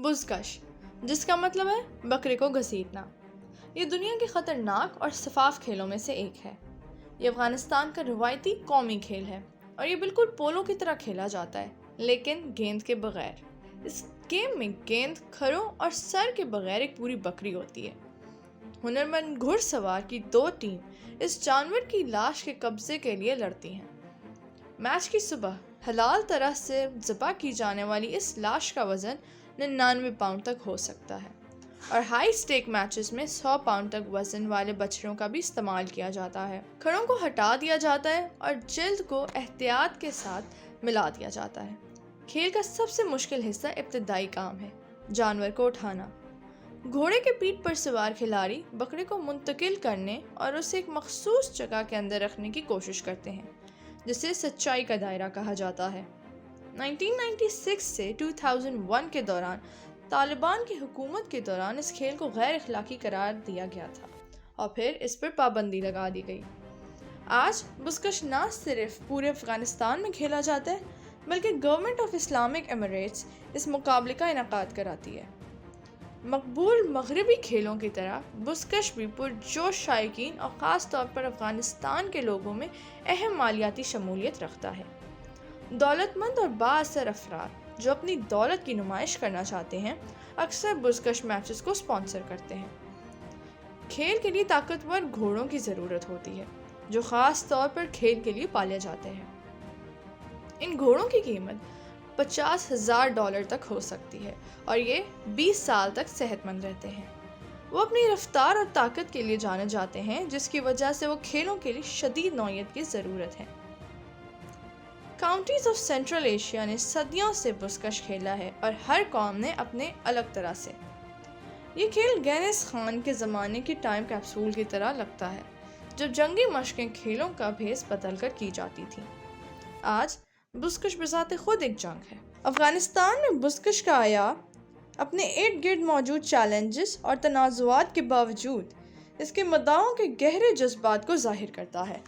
بزکش، جس کا مطلب ہے بکرے کو گھسیٹنا، یہ دنیا کے خطرناک اور شفاف کھیلوں میں سے ایک ہے۔ یہ افغانستان کا روایتی قومی کھیل ہے اور یہ بالکل پولو کی طرح کھیلا جاتا ہے، لیکن گیند کے بغیر۔ اس گیم میں گیند، کھروں اور سر کے بغیر ایک پوری بکری ہوتی ہے۔ ہنرمند گھڑ سوار کی 2 ٹیم اس جانور کی لاش کے قبضے کے لیے لڑتی ہیں۔ میچ کی صبح حلال طرح سے ذبح کی جانے والی اس لاش کا وزن 99 پاؤنڈ تک ہو سکتا ہے، اور ہائی سٹیک میچز میں 100 پاؤنڈ تک وزن والے بچڑوں کا بھی استعمال کیا جاتا ہے۔ کھڑوں کو ہٹا دیا جاتا ہے اور جلد کو احتیاط کے ساتھ ملا دیا جاتا ہے۔ کھیل کا سب سے مشکل حصہ ابتدائی کام ہے، جانور کو اٹھانا۔ گھوڑے کے پیٹھ پر سوار کھلاڑی بکرے کو منتقل کرنے اور اسے ایک مخصوص جگہ کے اندر رکھنے کی کوشش کرتے ہیں، جسے سچائی کا دائرہ کہا جاتا ہے۔ 1996 سے 2001 کے دوران طالبان کی حکومت کے دوران اس کھیل کو غیر اخلاقی قرار دیا گیا تھا اور پھر اس پر پابندی لگا دی گئی۔ آج بزکش نہ صرف پورے افغانستان میں کھیلا جاتا ہے، بلکہ گورنمنٹ آف اسلامک ایمریٹس اس مقابلے کا انعقاد کراتی ہے۔ مقبول مغربی کھیلوں کی طرح بزکش بھی پرجوش شائقین اور خاص طور پر افغانستان کے لوگوں میں اہم مالیاتی شمولیت رکھتا ہے۔ دولت مند اور بااثر افراد جو اپنی دولت کی نمائش کرنا چاہتے ہیں، اکثر بزکش میچز کو اسپانسر کرتے ہیں۔ کھیل کے لیے طاقتور گھوڑوں کی ضرورت ہوتی ہے، جو خاص طور پر کھیل کے لیے پالے جاتے ہیں۔ ان گھوڑوں کی قیمت $50,000 تک ہو سکتی ہے اور یہ 20 سال تک صحت مند رہتے ہیں۔ وہ اپنی رفتار اور طاقت کے لیے جانے جاتے ہیں، جس کی وجہ سے وہ کھیلوں کے لیے شدید نوعیت کی ضرورت ہے۔ کاؤنٹیز آف سینٹرل ایشیا نے صدیوں سے بزکش کھیلا ہے اور ہر قوم نے اپنے الگ طرح سے۔ یہ کھیل گینس خان کے زمانے کی ٹائم کیپسول کی طرح لگتا ہے، جب جنگی مشقیں کھیلوں کا بھیس بدل کر کی جاتی تھیں۔ آج بزکش بذات خود ایک جنگ ہے۔ افغانستان میں بزکش کا عیار اپنے ارد گرد موجود چیلنجز اور تنازعات کے باوجود اس کے مداحوں کے گہرے جذبات کو ظاہر کرتا ہے۔